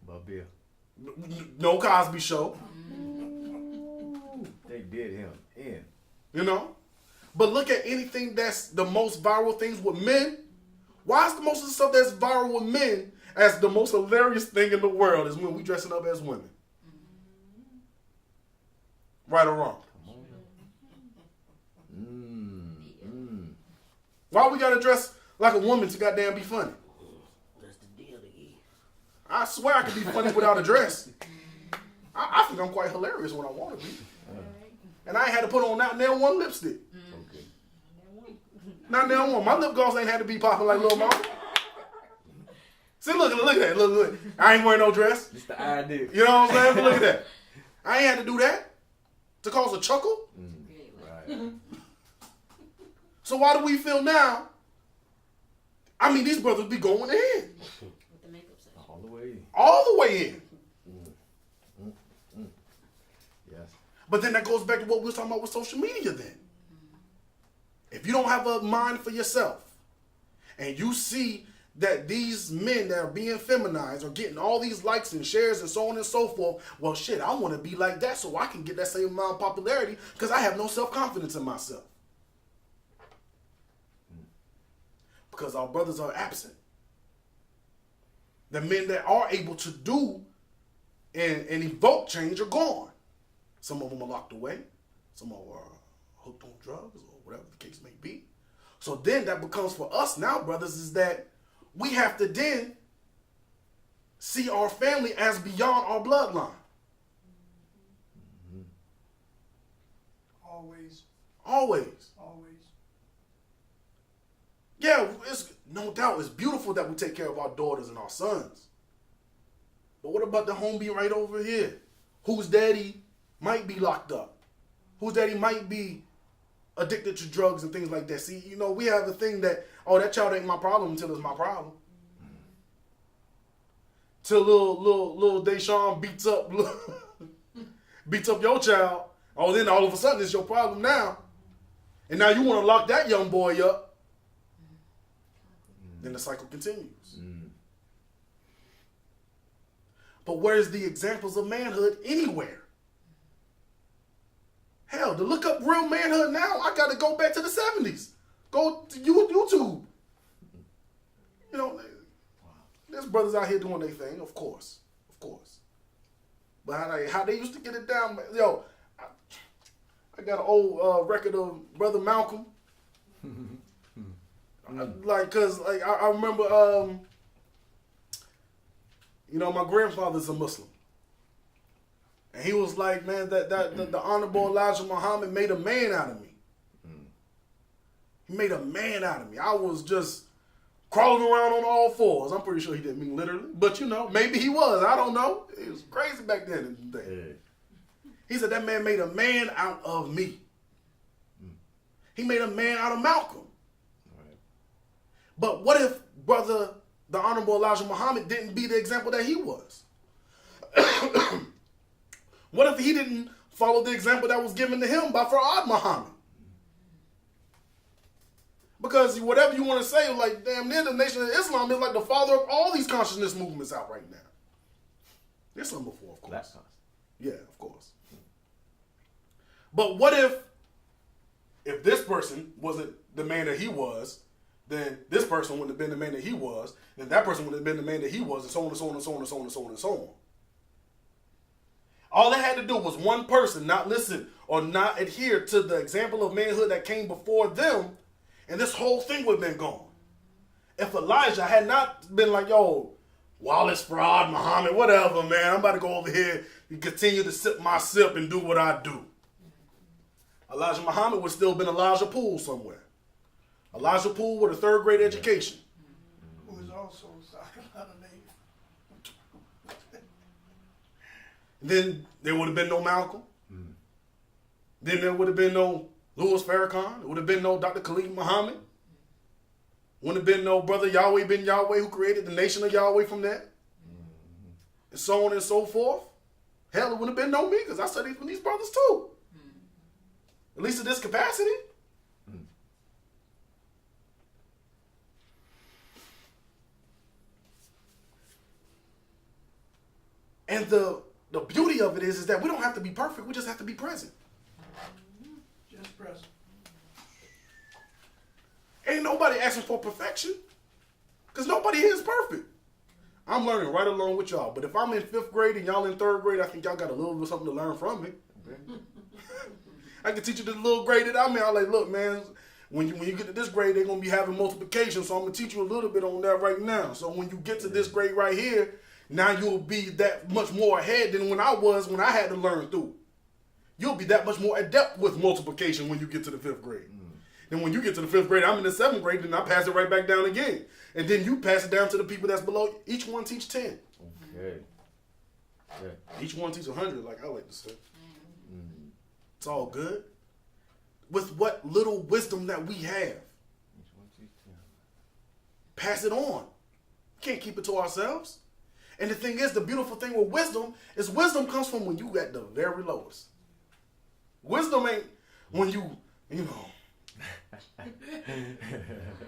About beer? No Cosby Show. They did him in. You know? But look at anything that's the most viral things with men. Why is the most of the stuff that's viral with men as the most hilarious thing in the world is when we dressing up as women? Right or wrong? Why we gotta dress like a woman to goddamn be funny? That's the deal again. I swear I could be funny without a dress. I think I'm quite hilarious when I want to be. And I ain't had to put on not nail one lipstick. Okay. Not nail one. My lip gloss ain't had to be popping like Lil Mama. See, look at that. Look. I ain't wearing no dress. It's the idea. You know what I'm saying? But look at that. I ain't had to do that to cause a chuckle. Right. So why do we feel now? I mean, these brothers be going in. With the makeup section. All the way. All the way in. Yes. But then that goes back to what we were talking about with social media then. If you don't have a mind for yourself, and you see that these men that are being feminized are getting all these likes and shares and so on and so forth, well, shit, I want to be like that so I can get that same amount of popularity because I have no self-confidence in myself. Because our brothers are absent. The men that are able to do and evoke change are gone. Some of them are locked away. Some of them are hooked on drugs or whatever the case may be. So then that becomes for us now, brothers, is that we have to then see our family as beyond our bloodline. Always. Always. Always. Yeah, it's no doubt it's beautiful that we take care of our daughters and our sons. But what about the homie right over here? Whose daddy might be locked up? Whose daddy might be addicted to drugs and things like that? See, you know, we have a thing that, oh, that child ain't my problem until it's my problem. Till little Deshaun beats up your child. Oh, then all of a sudden it's your problem now. And now you want to lock that young boy up. Then the cycle continues. But where's the examples of manhood anywhere? Hell, to look up real manhood now, I got to go back to the 70s. Go to YouTube. You know, there's brothers out here doing their thing, of course. But how they used to get it down, yo, I got an old record of Brother Malcolm. I remember, you know, my grandfather's a Muslim. And he was like, man, the Honorable Elijah Muhammad made a man out of me. He made a man out of me. I was just crawling around on all fours. I'm pretty sure he didn't mean literally. But, you know, maybe he was. I don't know. It was crazy back then in the day. Yeah. He said that man made a man out of me. He made a man out of Malcolm. Right. But what if brother, the Honorable Elijah Muhammad, didn't be the example that he was? What if he didn't follow the example that was given to him by Farad Muhammad? Because whatever you want to say, like, damn near the Nation of Islam is like the father of all these consciousness movements out right now. There's some before, of course. Black conscious. Yeah, of course. But what if this person wasn't the man that he was, then this person wouldn't have been the man that he was, then that person would have been the man that he was, and so on and so on and so on and so on and so on and so on. All they had to do was one person not listen or not adhere to the example of manhood that came before them, and this whole thing would have been gone. If Elijah had not been like, yo, Wallace, Farad, Muhammad, whatever, man, I'm about to go over here and continue to sip my sip and do what I do. Elijah Muhammad would still been Elijah Poole somewhere. Elijah Poole with a third grade education. Who is also South Carolina native. Then there would have been no Malcolm. Then there would have been no Louis Farrakhan. There would have been no Dr. Khalid Muhammad. Wouldn't have been no brother Yahweh bin Yahweh who created the nation of Yahweh from that. And so on and so forth. Hell, it wouldn't have been no me because I studied from these brothers too. At least in this capacity. And the beauty of it is that we don't have to be perfect. We just have to be present. Just present. nobody asking for perfection. Because nobody here is perfect. I'm learning right along with y'all. But if I'm in 5th grade and y'all in 3rd grade, I think y'all got a little bit of something to learn from me. I can teach you the little grade that I'm in. I'm like, look, man, when you get to this grade, they're going to be having multiplication. So I'm going to teach you a little bit on that right now. So when you get to this grade right here, now you'll be that much more ahead than when I was when I had to learn through. You'll be that much more adept with multiplication when you get to the 5th grade. Then when you get to the 5th grade, I'm in the 7th grade, then I pass it right back down again. And then you pass it down to the people that's below. Each one teach 10. Okay. Yeah. Each one teach 100, like I like to say. It's all good. With what little wisdom that we have. Pass it on. Can't keep it to ourselves. And the thing is, the beautiful thing with wisdom is wisdom comes from when you at the very lowest. Wisdom ain't when you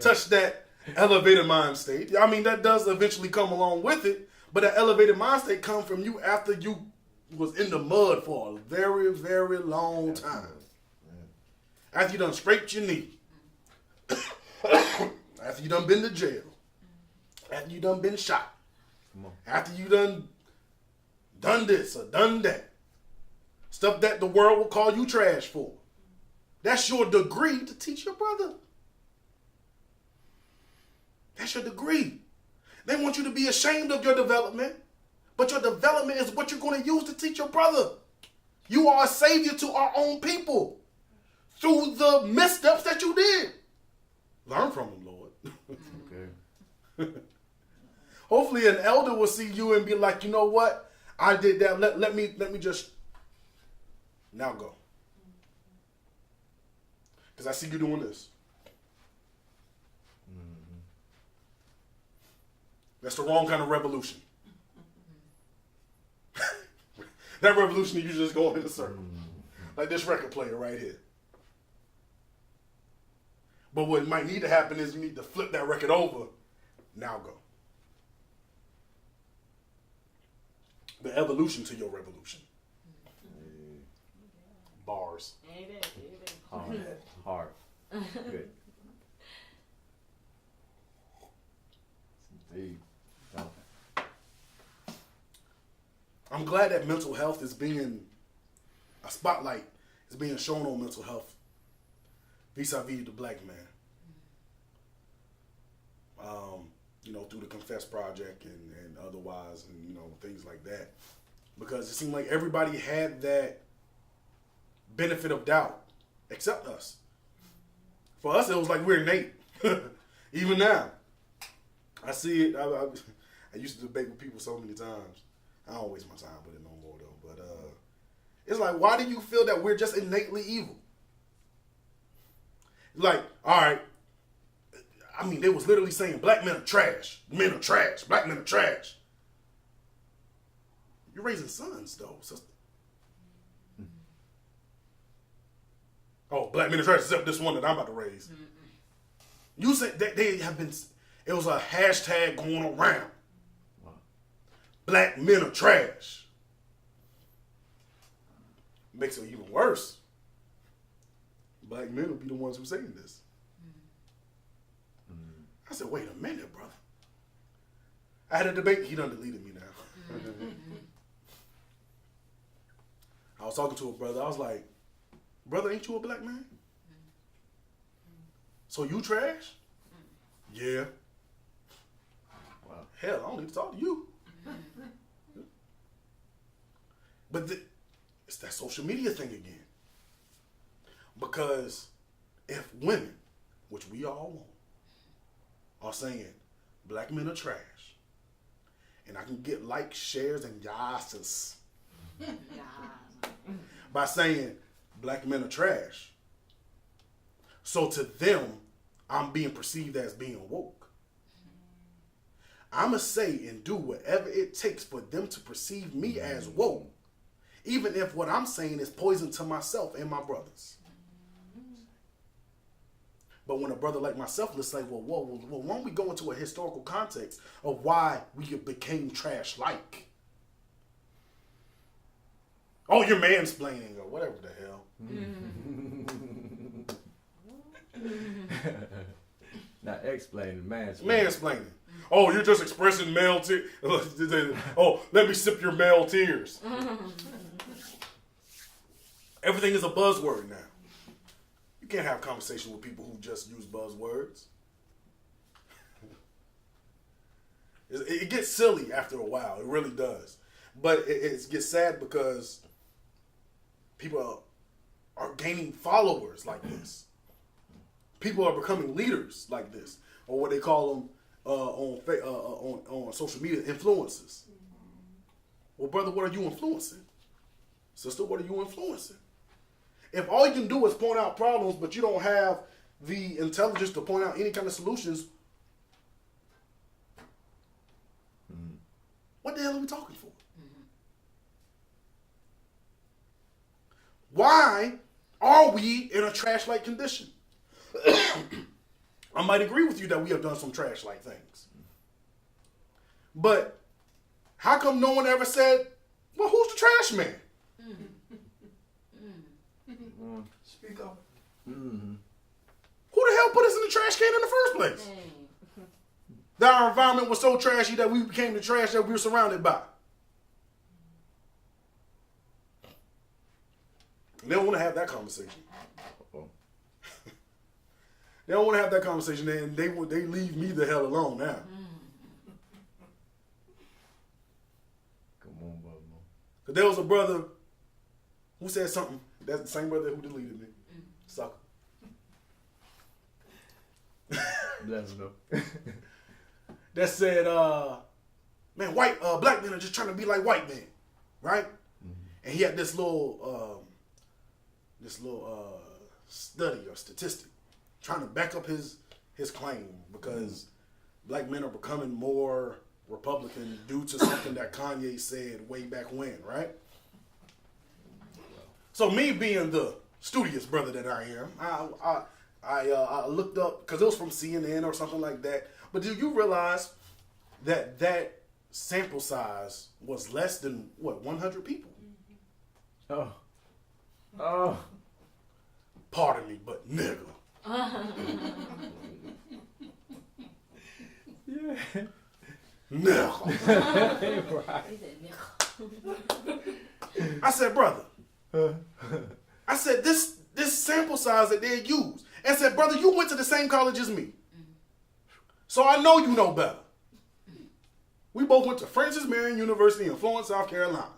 touch that elevated mind state. I mean, that does eventually come along with it, but that elevated mind state comes from you after you was in the mud for a very, very long time. After you done scraped your knee. After you done been to jail. After you done been shot. After you done this or done that. Stuff that the world will call you trash for. That's your degree to teach your brother. That's your degree. They want you to be ashamed of your development, but your development is what you're going to use to teach your brother. You are a savior to our own people through the missteps that you did. Learn from them, Lord. Okay. Hopefully an elder will see you and be like, you know what? I did that. Let me just now go. Because I see you doing this. That's the wrong kind of revolution. That revolution, you just go in a circle. Like this record player right here. But what might need to happen is you need to flip that record over. Now go. The evolution to your revolution. Bars. Hard. Good. Deep. I'm glad that mental health is being, a spotlight is being shown on mental health vis-a-vis the black man. Through the Confess Project and otherwise, and things like that. Because it seemed like everybody had that benefit of doubt, except us. For us, it was like we're innate. Even now. I see it. I used to debate with people so many times. I don't waste my time with it no more, though. But it's like, why do you feel that we're just innately evil? Like, all right. I mean, they was literally saying black men are trash. Men are trash. Black men are trash. You're raising sons, though, sister. Oh, black men are trash except this one that I'm about to raise. You said that they have been, it was a hashtag going around. Wow. Black men are trash. Makes it even worse. Black men will be the ones who saying this. I said, wait a minute, brother. I had a debate. He done deleted me now. I was talking to a brother. I was like, brother, ain't you a black man? So you trash? Yeah. Wow. Hell, I don't need to talk to you. But it's that social media thing again. Because if women, which we all want, are saying black men are trash, and I can get likes, shares, and yasses by saying black men are trash. So to them, I'm being perceived as being woke. I'ma say and do whatever it takes for them to perceive me as woke, even if what I'm saying is poison to myself and my brothers. But when a brother like myself, let's say, well, why don't we go into a historical context of why we became trash-like? Oh, you're mansplaining or whatever the hell. Not explaining, mansplaining. Mansplaining. Oh, you're just expressing male tears. Oh, let me sip your male tears. Everything is a buzzword now. You can't have a conversation with people who just use buzzwords. It gets silly after a while. It really does. But it gets sad because people are gaining followers like this. People are becoming leaders like this, or what they call them on social media, influencers. Well, brother, what are you influencing? Sister, what are you influencing? If all you can do is point out problems, but you don't have the intelligence to point out any kind of solutions, what the hell are we talking for? Why are we in a trash-like condition? I might agree with you that we have done some trash-like things. But how come no one ever said, well, who's the trash man? Speak up. Mm-hmm. Who the hell put us in the trash can in the first place? That our environment was so trashy that we became the trash that we were surrounded by. And they don't want to have that conversation. They don't want to have that conversation, and they leave me the hell alone now. Come on, brother. Cause there was a brother who said something. That's the same brother who deleted me. Sucker. Bless him. That said, man, black men are just trying to be like white men, right? Mm-hmm. And he had this little study or statistic trying to back up his claim because black men are becoming more Republican due to something that Kanye said way back when, right? So me being the studious brother that I am, I looked up, because it was from CNN or something like that. But do you realize that sample size was less than, 100 people? Oh. Oh. Pardon me, but nigga. Yeah. Nigga. I said, brother. I said, this sample size that they use. And I said, brother, you went to the same college as me. So I know you know better. We both went to Francis Marion University in Florence, South Carolina.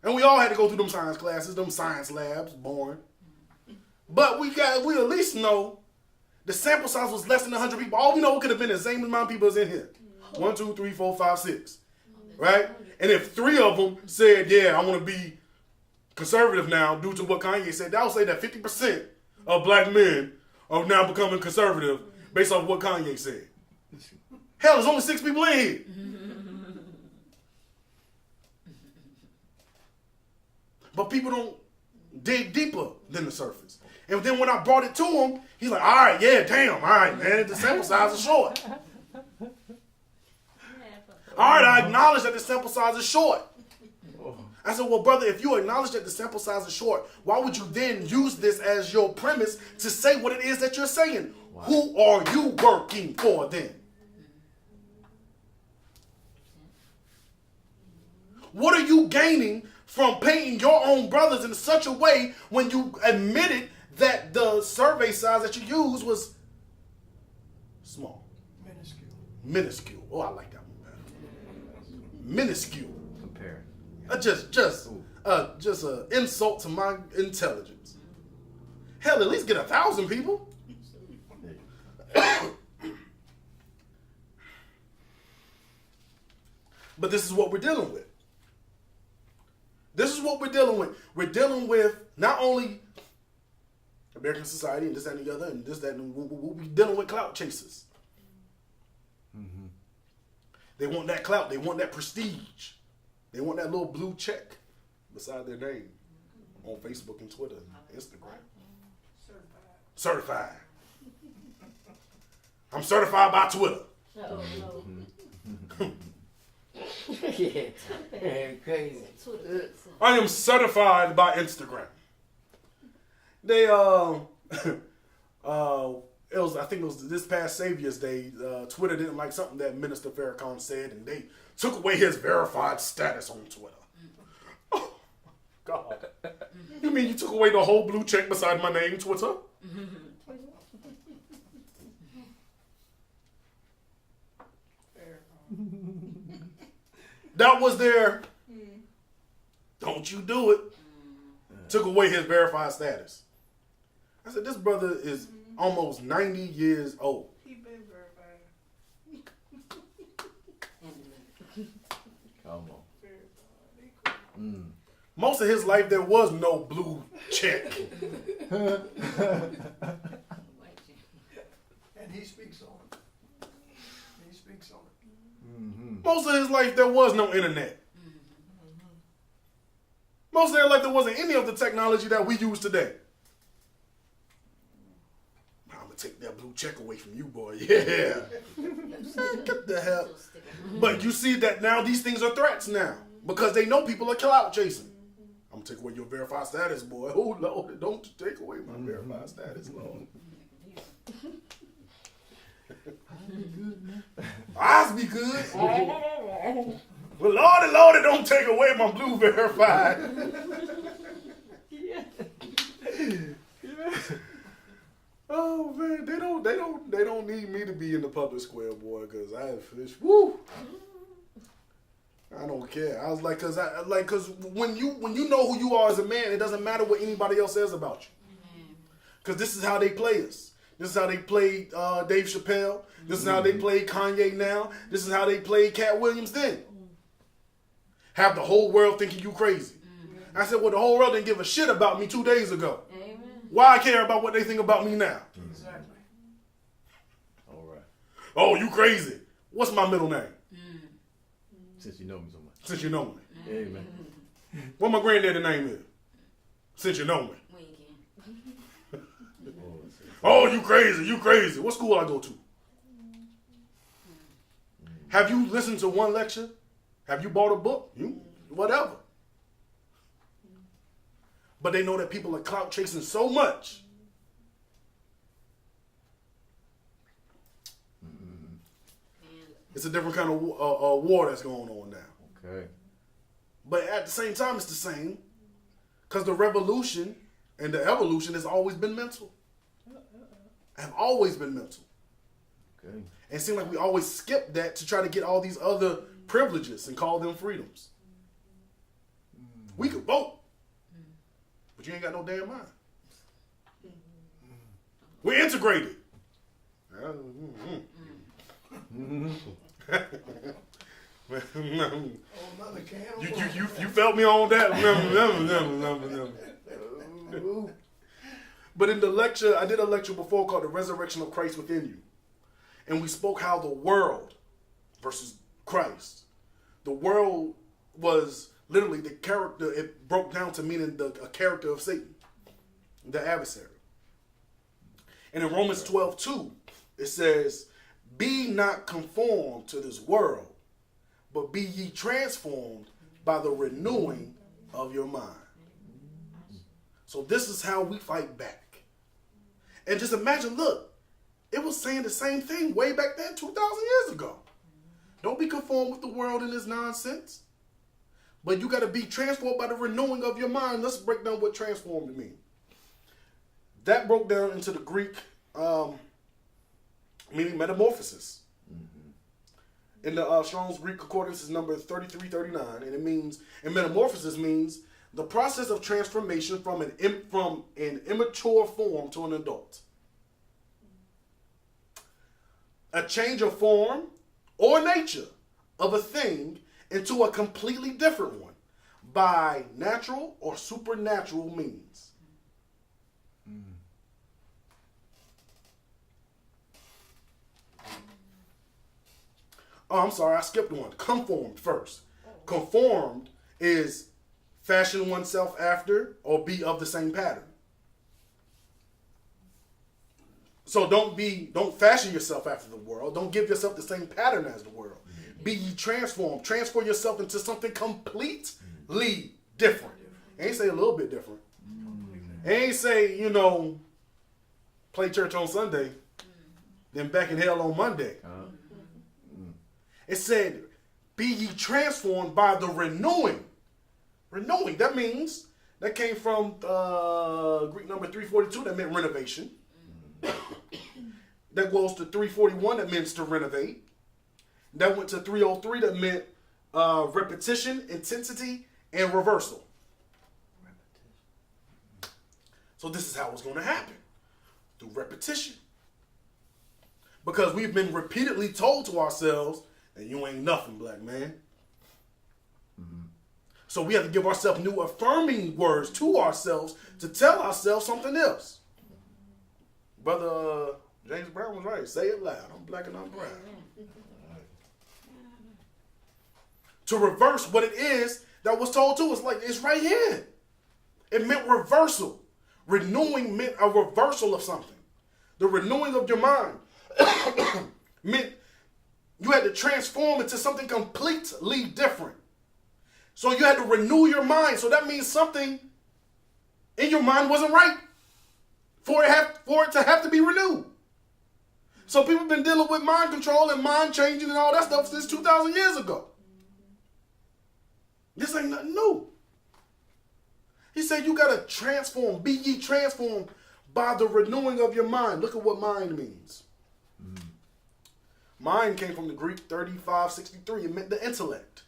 And we all had to go through them science classes, them science labs, boring. But we at least know the sample size was less than 100 people. All we know it could have been the same amount of people as in here. 1, 2, 3, 4, 5, 6. Right? And if 3 of them said, yeah, I want to be conservative now due to what Kanye said, that would say that 50% of black men are now becoming conservative based off what Kanye said. Hell, there's only 6 people in here. But people don't dig deeper than the surface. And then when I brought it to him, he's like, all right, yeah, damn, all right, man, the sample size is short. All right, I acknowledge that the sample size is short. I said, well, brother, if you acknowledge that the sample size is short, why would you then use this as your premise to say what it is that you're saying? Wow. Who are you working for then? What are you gaining from painting your own brothers in such a way when you admitted that the survey size that you used was small? Minuscule. Oh, I like that one better. Minuscule. Compare. Just an insult to my intelligence. Hell, at least get 1,000 people. But this is what we're dealing with. This is what we're dealing with. We're dealing with not only American society and this, that, and the other, and this, that, and we're dealing with clout chasers. Mm-hmm. They want that clout. They want that prestige. They want that little blue check beside their name on Facebook and Twitter and Instagram. Certified. I'm certified by Twitter. Oh, no. Yeah, crazy. I am certified by Instagram. They I think it was this past Savior's Day. Twitter didn't like something that Minister Farrakhan said, and they took away his verified status on Twitter. Oh, God. You mean you took away the whole blue check beside my name, Twitter? That was their, don't you do it. Took away his verified status. I said, this brother is almost 90 years old. He been verified. Come on. Most of his life, there was no blue check. And he speaks on it. He speaks on it. Most of his life, there was no internet. Most of their life, there wasn't any of the technology that we use today. I'm going to take that blue check away from you, boy. Yeah. Get the hell. But you see that now these things are threats now because they know people are clout chasing. I'm going to take away your verified status, boy. Oh, Lord, don't take away my verified status, Lord. Eyes be good. Well, Lordy, don't take away my blue verified. Oh man, they don't need me to be in the public square, boy, because I have fish. Woo! I don't care. I was like, cause when you know who you are as a man, it doesn't matter what anybody else says about you. Because this is how they play us. This is how they played Dave Chappelle. This is how they played Kanye now. This is how they played Cat Williams then. Have the whole world thinking you crazy. I said, well, the whole world didn't give a shit about me 2 days ago. Amen. Why I care about what they think about me now? Exactly. All right. Oh, you crazy. What's my middle name? Since you know me so much. Since you know me. Amen. What my granddaddy name is? Since you know me. When you can. Oh, you crazy. What school I go to? Have you listened to one lecture? Have you bought a book? Whatever. But they know that people are clout chasing so much. It's a different kind of war that's going on now. Okay. But at the same time, it's the same. Because the revolution and the evolution has always been mental. Have always been mental. Okay. And it seems like we always skip that to try to get all these other privileges and call them freedoms. We could vote. But you ain't got no damn mind. We're integrated. Another can. You felt me on that. But in the lecture, I did a lecture before called The Resurrection of Christ Within You. And we spoke how the world versus Christ. The world was literally the character, it broke down to meaning a character of Satan, the adversary. And in Romans 12:2, it says, be not conformed to this world, but be ye transformed by the renewing of your mind. So this is how we fight back. And just imagine, look, it was saying the same thing way back then, 2,000 years ago. Don't be conformed with the world in this nonsense. But you got to be transformed by the renewing of your mind. Let's break down what transformed means. That broke down into the Greek, meaning metamorphosis. In the Strong's Greek Concordance is number 3339, and it means, and metamorphosis means the process of transformation from an immature form to an adult. A change of form or nature of a thing into a completely different one by natural or supernatural means. Oh, I'm sorry, I skipped one. Conformed first. Conformed is fashion oneself after or be of the same pattern. So don't fashion yourself after the world. Don't give yourself the same pattern as the world. Be ye transformed. Transform yourself into something completely different. Ain't say a little bit different. Ain't say, play church on Sunday. than back in hell on Monday. It said, be ye transformed by the renewing. Renewing, that means, that came from Greek number 342, that meant renovation. That goes to 341, that means to renovate. That went to 303, that meant repetition, intensity, and reversal. So this is how it's going to happen. Through repetition. Because we've been repeatedly told to ourselves that you ain't nothing, black man. So we have to give ourselves new affirming words to ourselves to tell ourselves something else. Brother James Brown was right. Say it loud. I'm black and I'm brown. To reverse what it is that was told to us. Like, it's right here. It meant reversal. Renewing meant a reversal of something. The renewing of your mind meant you had to transform into something completely different. So you had to renew your mind. So that means something in your mind wasn't right for it to have to be renewed. So people have been dealing with mind control and mind changing and all that stuff since 2,000 years ago. This ain't nothing new. He said you got to transform, be ye transformed by the renewing of your mind. Look at what mind means. Mind came from the Greek 3563. It meant the intellect.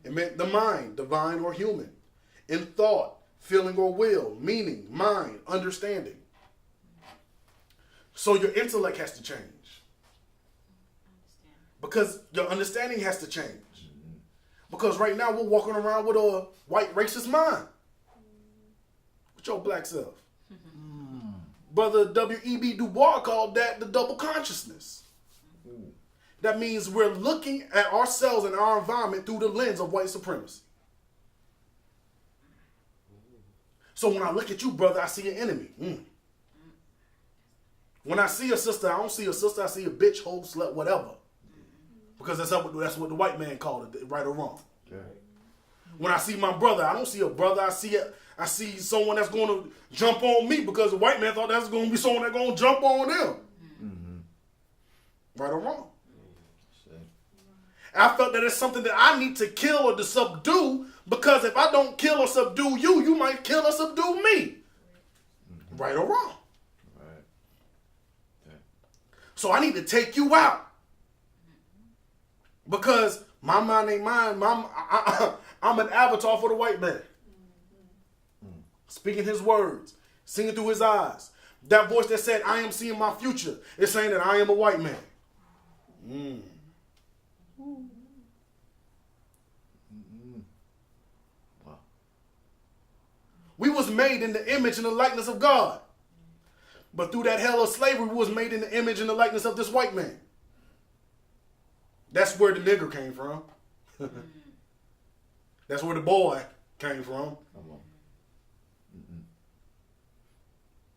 It meant the mind, divine or human. In thought, feeling or will, meaning, mind, understanding. So your intellect has to change. Because your understanding has to change. Because right now we're walking around with a white racist mind. With your black self. Brother W.E.B. Du Bois called that the double consciousness. That means we're looking at ourselves and our environment through the lens of white supremacy. So when I look at you, brother, I see an enemy. When I see a sister, I don't see a sister, I see a bitch, hoe, slut, whatever. Because that's what the white man called it, right or wrong. Okay. When I see my brother, I don't see a brother, I see someone that's going to jump on me because the white man thought that's going to be someone that's going to jump on them. Right or wrong. I felt that it's something that I need to kill or to subdue, because if I don't kill or subdue you, you might kill or subdue me. Right or wrong. Right. Okay. So I need to take you out. Because my mind ain't mine. I'm an avatar for the white man. Speaking his words. Singing through his eyes. That voice that said, I am seeing my future, is saying that I am a white man. Wow. We was made in the image and the likeness of God. But through that hell of slavery, we was made in the image and the likeness of this white man. That's where the nigger came from. That's where the boy came from.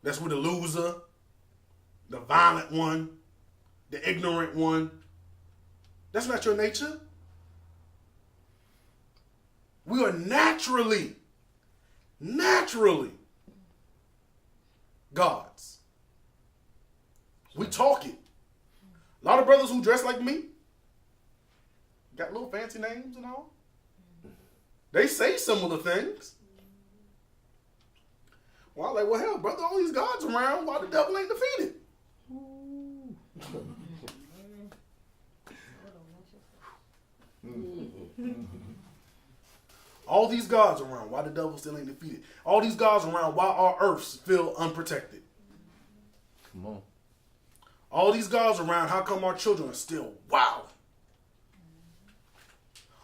That's where the loser, the violent one, the ignorant one. That's not your nature. We are naturally gods. We talk it. A lot of brothers who dress like me got little fancy names and all. They say similar things. Well, I'm like, well, hell, brother, all these gods around, why the devil ain't defeated? All these gods around, why the devil still ain't defeated? All these gods around, why our earths feel unprotected? Come on. All these gods around, how come our children are still wild?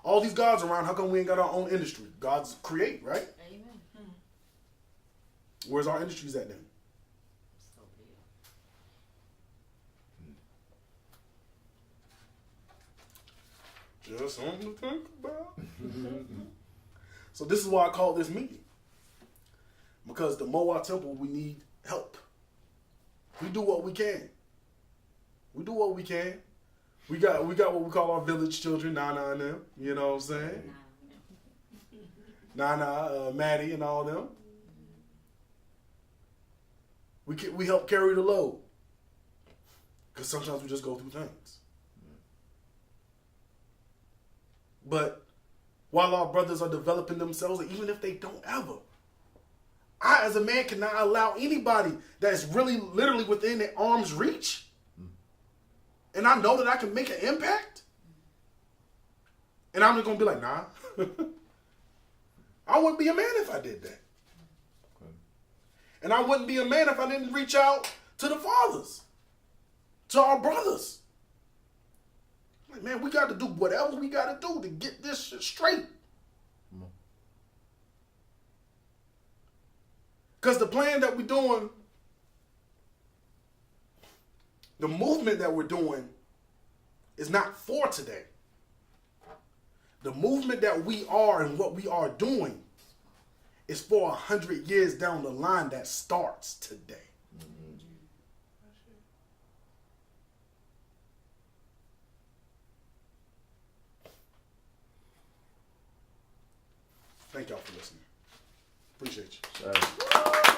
All these gods around, how come we ain't got our own industry? Gods create, right? Amen. Where's our industries at then? So real. Just something to think about. So this is why I call this meeting. Because the Mowa temple, we need help. We do what we can. We do what we can. We got what we call our village children, Nana and them. You know what I'm saying? Nana, Maddie, and all them. We help carry the load. Because sometimes we just go through things. But while our brothers are developing themselves, and even if they don't ever, I as a man cannot allow anybody that's really literally within their arm's reach, and I know that I can make an impact, and I'm just going to be like, nah. I wouldn't be a man if I did that. Okay. And I wouldn't be a man if I didn't reach out to the fathers, to our brothers. Like, man, we got to do whatever we got to do to get this shit straight. Because the plan that we're doing, the movement that we're doing is not for today. The movement that we are and what we are doing is for 100 years down the line that starts today. Thank y'all for listening. Appreciate you. Sorry.